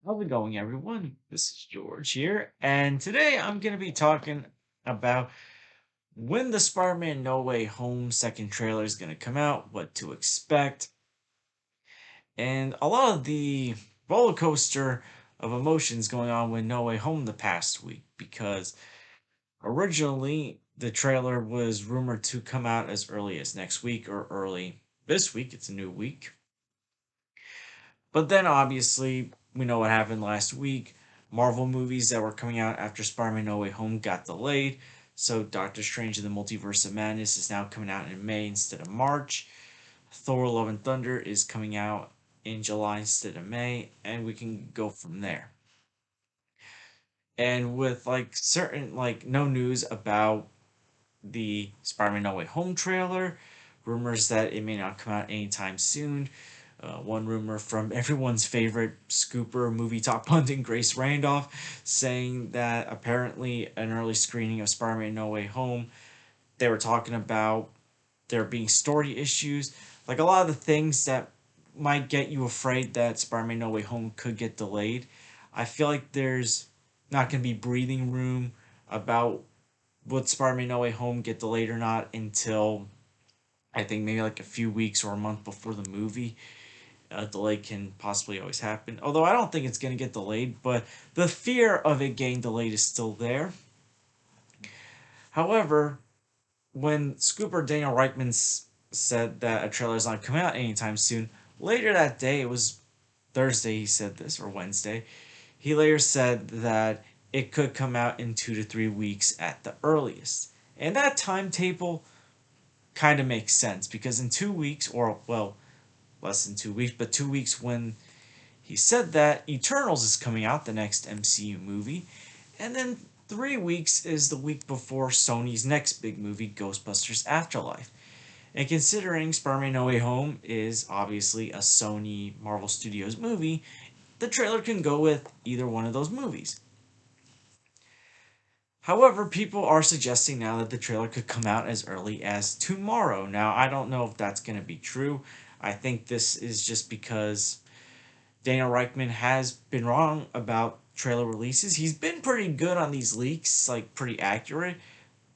How's it going, everyone? This is George here, and today I'm going to be talking about when the Spider-Man No Way Home second trailer is going to come out, what to expect, and a lot of the roller coaster of emotions going on with No Way Home the past week, because originally the trailer was rumored to come out as early as next week or early this week. It's a new week. But then obviously, we know what happened last week. Marvel movies that were coming out after Spider Man No Way Home got delayed. So Doctor Strange and the Multiverse of Madness is now coming out in May instead of March. Thor Love and Thunder is coming out in July instead of May. And we can go from there. And with like certain, like, no news about the Spider Man No Way Home trailer, rumors that it may not come out anytime soon. One rumor from everyone's favorite scooper movie top pundit Grace Randolph saying that apparently an early screening of Spider-Man No Way Home, they were talking about there being story issues, like a lot of the things that might get you afraid that Spider-Man No Way Home could get delayed. I feel like there's not going to be breathing room about would Spider-Man No Way Home get delayed or not until I think maybe like a few weeks or a month before the movie. A delay can possibly always happen. Although I don't think it's going to get delayed, but the fear of it getting delayed is still there. However, when Scooper Daniel Reichman said that a trailer is not coming out anytime soon, later that day, it was Thursday he said this, or Wednesday, he later said that it could come out in 2 to 3 weeks at the earliest. And that timetable kind of makes sense because in 2 weeks, or well, less than 2 weeks, but 2 weeks when he said that Eternals is coming out, the next MCU movie, and then 3 weeks is the week before Sony's next big movie, Ghostbusters Afterlife. And considering Spider-Man No Way Home is obviously a Sony Marvel Studios movie, the trailer can go with either one of those movies. However, people are suggesting now that the trailer could come out as early as tomorrow. Now, I don't know if that's going to be true. I think this is just because Daniel Reichman has been wrong about trailer releases. He's been pretty good on these leaks, like pretty accurate.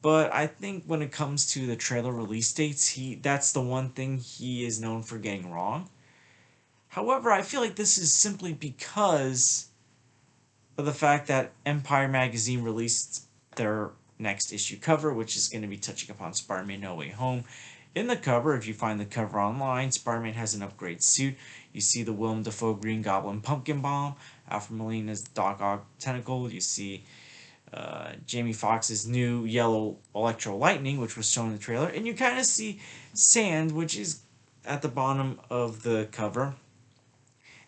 But I think when it comes to the trailer release dates, that's the one thing he is known for getting wrong. However, I feel like this is simply because of the fact that Empire Magazine released their next issue cover, which is going to be touching upon Spider-Man No Way Home. In the cover, if you find the cover online, Spider-Man has an upgrade suit. You see the Willem Dafoe Green Goblin Pumpkin Bomb, Alfred Molina's Doc Ock Tentacle. You see Jamie Foxx's new yellow Electro Lightning, which was shown in the trailer, and you kind of see Sand, which is at the bottom of the cover.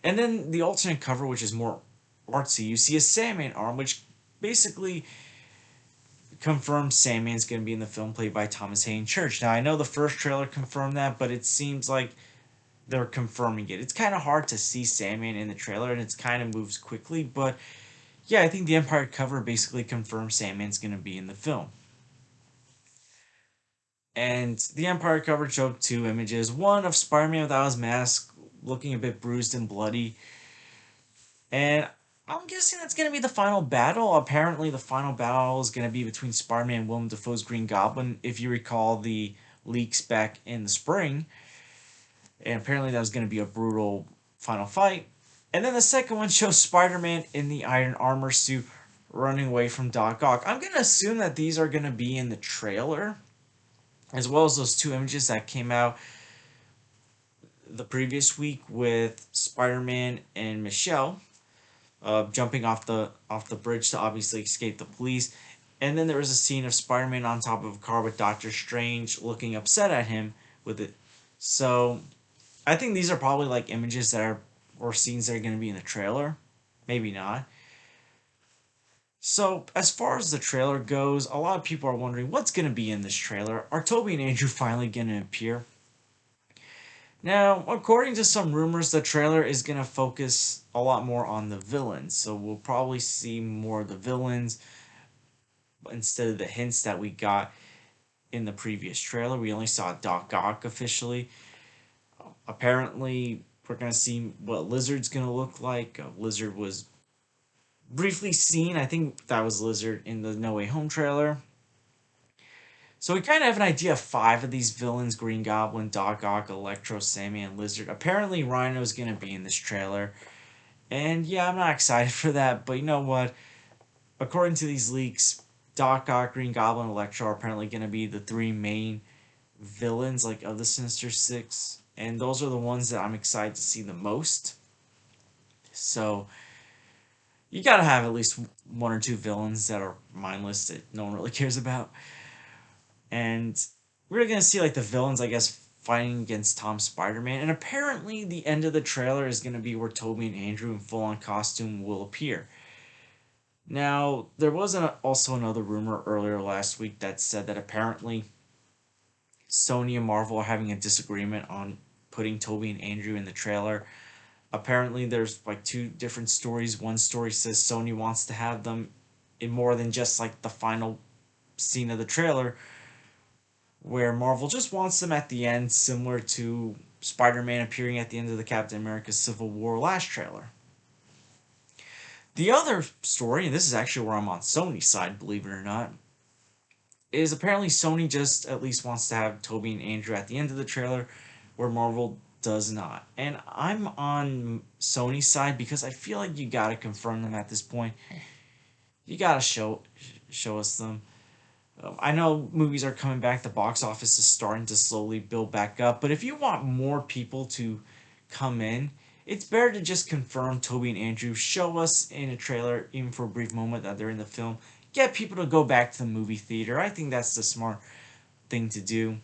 And then the alternate cover, which is more artsy, you see a Sandman arm, which basically confirms Sandman's going to be in the film, played by Thomas Hayden Church. Now, I know the first trailer confirmed that, but it seems like they're confirming it. It's kind of hard to see Sandman in the trailer, and it's kind of moves quickly, but yeah, I think the Empire cover basically confirms Sandman's going to be in the film. And the Empire cover showed two images, one of Spider-Man without his mask, looking a bit bruised and bloody, and I'm guessing that's going to be the final battle. Apparently, the final battle is going to be between Spider-Man and Willem Dafoe's Green Goblin. If you recall the leaks back in the spring, and apparently that was going to be a brutal final fight. And then the second one shows Spider-Man in the iron armor suit running away from Doc Ock. I'm going to assume that these are going to be in the trailer, as well as those two images that came out the previous week with Spider-Man and Michelle jumping off the bridge to obviously escape the police. And then there was a scene of Spider-Man on top of a car with Doctor Strange looking upset at him with it. So I think these are probably like images that are or scenes that are going to be in the trailer. Maybe not. So as far as the trailer goes, a lot of people are wondering what's going to be in this trailer. Are Toby and Andrew finally going to appear? Now, according to some rumors, the trailer is going to focus a lot more on the villains. So we'll probably see more of the villains instead of the hints that we got in the previous trailer. We only saw Doc Ock officially. Apparently, We're gonna see what Lizard's gonna look like. Lizard was briefly seen. I think that was Lizard in the No Way Home trailer. So we kind of have an idea of five of these villains: Green Goblin, Doc Ock, Electro, Sammy, and Lizard. Apparently, Rhino's gonna be in this trailer, and yeah, I'm not excited for that. But you know what? According to these leaks, Doc Ock, Green Goblin, Electro are apparently gonna be the three main villains like of the Sinister Six, and those are the ones that I'm excited to see the most. So you gotta have at least one or two villains that are mindless that no one really cares about. And we're gonna see like the villains, I guess, fighting against Tom Spider-Man. And apparently the end of the trailer is gonna be where Toby and Andrew in full-on costume will appear. Now, there was also another rumor earlier last week that said that apparently Sony and Marvel are having a disagreement on putting Toby and Andrew in the trailer. Apparently, there's like two different stories. One story says Sony wants to have them in more than just like the final scene of the trailer, where Marvel just wants them at the end, similar to Spider Man appearing at the end of the Captain America Civil War last trailer. The other story, and this is actually where I'm on Sony's side, believe it or not, is apparently Sony just at least wants to have Toby and Andrew at the end of the trailer, where Marvel does not. And I'm on Sony's side because I feel like you gotta confirm them at this point. You gotta show us them. I know movies are coming back. The box office is starting to slowly build back up. But if you want more people to come in, it's better to just confirm Toby and Andrew. Show us in a trailer, even for a brief moment, that they're in the film. Get people to go back to the movie theater. I think that's the smart thing to do.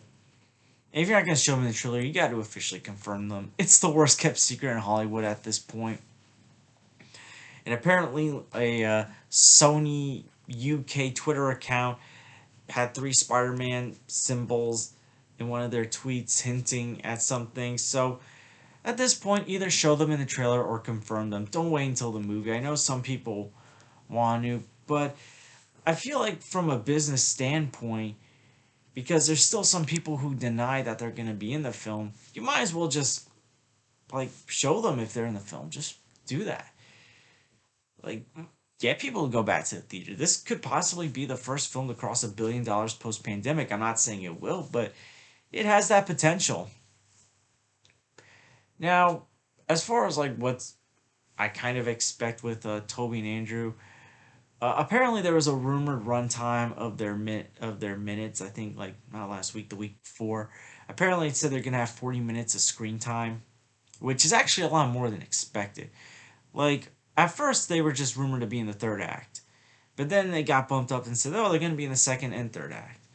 And if you're not going to show them in the trailer, you got to officially confirm them. It's the worst kept secret in Hollywood at this point. And apparently, a Sony UK Twitter account had three Spider-Man symbols in one of their tweets hinting at something. So at this point, either show them in the trailer or confirm them. Don't wait until the movie. I know some people want to, but I feel like from a business standpoint, because there's still some people who deny that they're going to be in the film, you might as well just like show them if they're in the film. Just do that. Like, get people to go back to the theater. This could possibly be the first film to cross $1 billion post pandemic. I'm not saying it will, but it has that potential. Now, as far as like what I kind of expect with Toby and Andrew, apparently there was a rumored runtime of their minutes. I think like not last week, the week before. Apparently it said they're gonna have 40 minutes of screen time, which is actually a lot more than expected. Like at first they were just rumored to be in the third act, but then they got bumped up and said, oh, they're gonna be in the second and third act.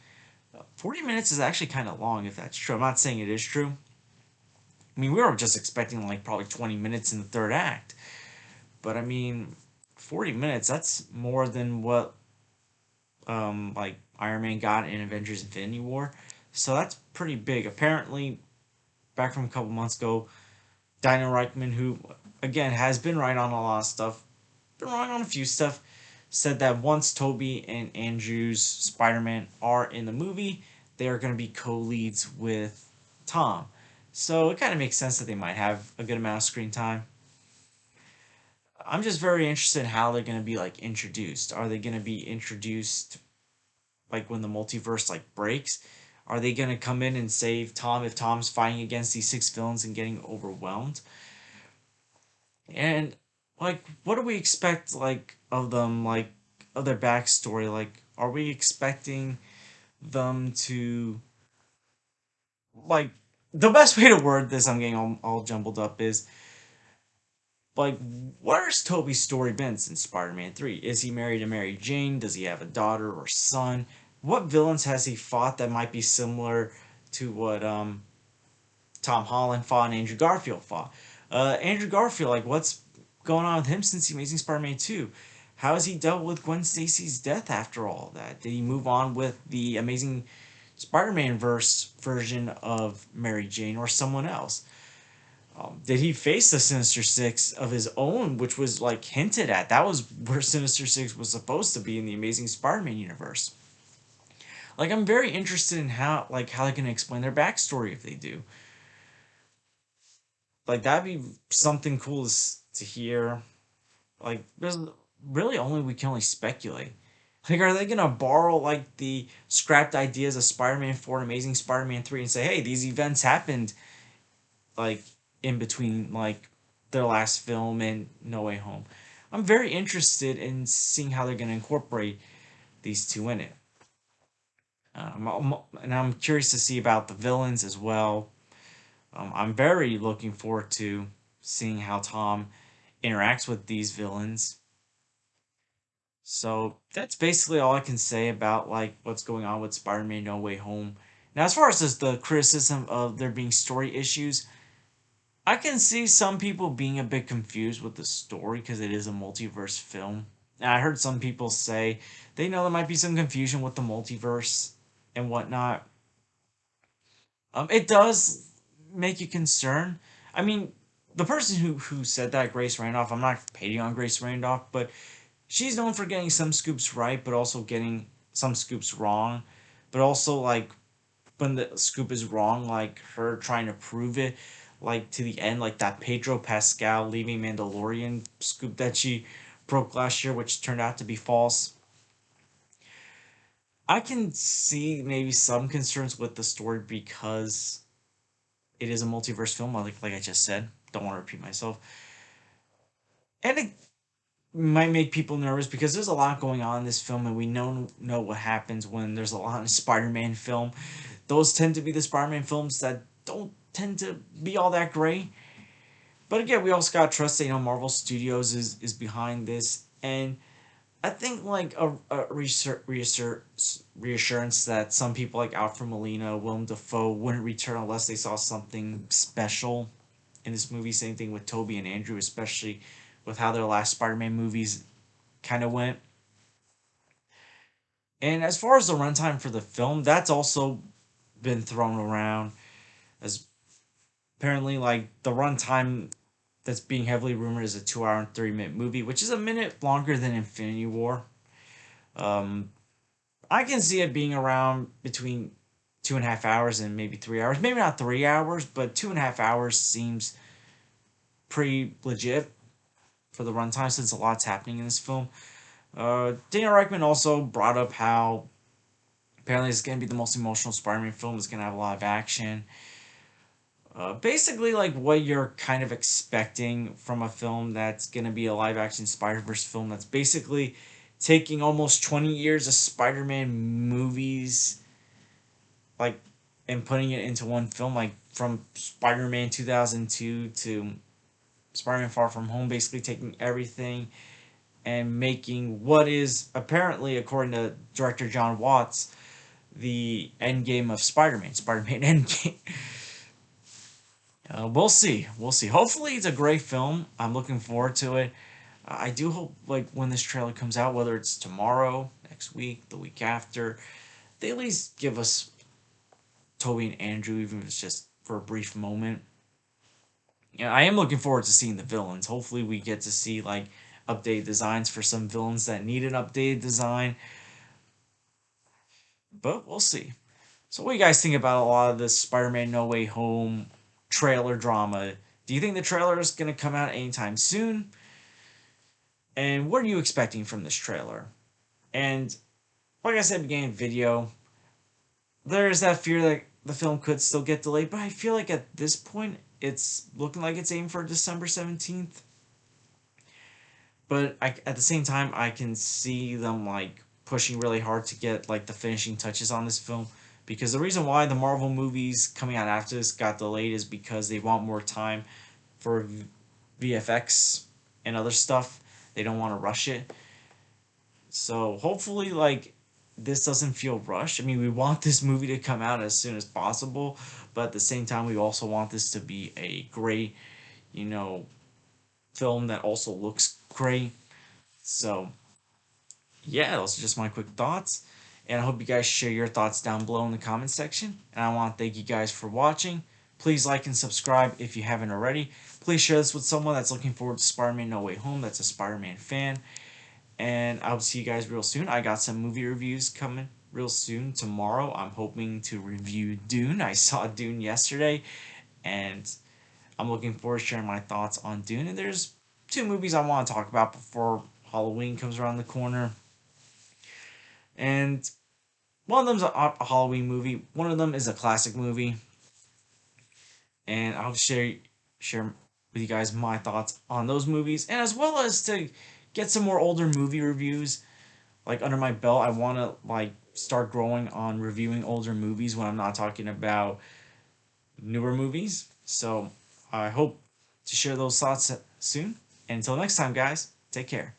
40 minutes is actually kind of long if that's true. I'm not saying it is true. I mean, we were just expecting like probably 20 minutes in the third act. But I mean, 40 minutes, that's more than what like Iron Man got in Avengers Infinity War. So that's pretty big. Apparently, back from a couple months ago, Dino Reichman, who again has been right on a lot of stuff, been right on a few stuff, said that once Toby and Andrew's Spider-Man are in the movie, they are going to be co-leads with Tom. So it kind of makes sense that they might have a good amount of screen time. I'm just very interested in how they're going to be like introduced. Are they going to be introduced like when the multiverse like breaks? Are they going to come in and save Tom if Tom's fighting against these six villains and getting overwhelmed? And like what do we expect like of them, like of their backstory? Like are we expecting them to like the best way to word this, I'm getting all jumbled up, is like where's Toby's story been since Spider-Man 3? Is he married to Mary Jane? Does he have a daughter or son? What villains has he fought that might be similar to what Tom Holland fought and Andrew Garfield fought? Andrew Garfield, like what's going on with him since The Amazing Spider-Man 2? How has he dealt with Gwen Stacy's death after all that? Did he move on with the Amazing Spider-Man verse version of Mary Jane or someone else? Did he face the Sinister Six of his own, which was like hinted at? That was where Sinister Six was supposed to be in the Amazing Spider-Man universe. Like I'm very interested in how they're gonna explain their backstory if they do. Like that'd be something cool to hear. Like there's really only we can only speculate. Like, are they gonna borrow like the scrapped ideas of Spider-Man 4 and Amazing Spider-Man 3 and say, hey, these events happened like in between like their last film and No Way Home? I'm very interested in seeing how they're gonna incorporate these two in it. And I'm curious to see about the villains as well. I'm very looking forward to seeing how Tom interacts with these villains. So that's basically all I can say about like what's going on with Spider-Man No Way Home. Now, as far as the criticism of there being story issues, I can see some people being a bit confused with the story because it is a multiverse film. And I heard some people say they know there might be some confusion with the multiverse and whatnot. It does make you concerned. I mean, the person who said that, Grace Randolph, I'm not hating on Grace Randolph, but she's known for getting some scoops right, but also getting some scoops wrong. But also, like, when the scoop is wrong, like her trying to prove it, like to the end, like that Pedro Pascal leaving Mandalorian scoop that she broke last year, which turned out to be false. I can see maybe some concerns with the story because it is a multiverse film, like I just said. Don't want to repeat myself. And it might make people nervous because there's a lot going on in this film, and we know what happens when there's a lot of Spider-Man film. Those tend to be the Spider-Man films that don't tend to be all that great. But again, we also gotta trust that Marvel Studios is behind this, and I think like reassurance that some people like Alfred Molina, Willem Dafoe wouldn't return unless they saw something special in this movie. Same thing with Toby and Andrew, especially with how their last Spider-Man movies kind of went. And as far as the runtime for the film, that's also been thrown around as apparently like the runtime that's being heavily rumored is a 2 hour and 30 minute movie, which is a minute longer than Infinity War. Um, I can see it being around between 2.5 hours and maybe 3 hours. Maybe not 3 hours, but 2.5 hours seems pretty legit for the runtime since a lot's happening in this film. Daniel Reichman also brought up how apparently it's going to be the most emotional Spider-Man film. It's going to have a lot of action. Basically, like what you're kind of expecting from a film that's going to be a live action Spider Verse film that's basically taking almost 20 years of Spider Man movies, like, and putting it into one film, like from Spider Man 2002 to Spider Man Far From Home, basically taking everything and making what is apparently, according to director John Watts, the end game of Spider Man, Spider Man Endgame. We'll see. We'll see. Hopefully, it's a great film. I'm looking forward to it. I do hope, like, when this trailer comes out, whether it's tomorrow, next week, the week after, they at least give us Toby and Andrew, even if it's just for a brief moment. Yeah, I am looking forward to seeing the villains. Hopefully, we get to see like updated designs for some villains that need an updated design. But we'll see. So, what do you guys think about a lot of this Spider-Man No Way Home trailer drama? Do you think the trailer is going to come out anytime soon? And what are you expecting from this trailer? And like I said at the beginning of the video, there is that fear that the film could still get delayed, but I feel like at this point it's looking like it's aimed for December 17th. But at the same time, I can see them like pushing really hard to get like the finishing touches on this film because the reason why the Marvel movies coming out after this got delayed is because they want more time for VFX and other stuff. They don't want to rush it. So hopefully, like, this doesn't feel rushed. I mean, we want this movie to come out as soon as possible, but at the same time, we also want this to be a great, you know, film that also looks great. So yeah, those are just my quick thoughts. And I hope you guys share your thoughts down below in the comment section. And I want to thank you guys for watching. Please like and subscribe if you haven't already. Please share this with someone that's looking forward to Spider-Man No Way Home, that's a Spider-Man fan. And I'll see you guys real soon. I got some movie reviews coming real soon. Tomorrow, I'm hoping to review Dune. I saw Dune yesterday, and I'm looking forward to sharing my thoughts on Dune. And there's two movies I want to talk about before Halloween comes around the corner. And one of them's a Halloween movie. One of them is a classic movie. And I'll share with you guys my thoughts on those movies, and as well as to get some more older movie reviews like under my belt. I want to like start growing on reviewing older movies when I'm not talking about newer movies. So I hope to share those thoughts soon. And until next time, guys, take care.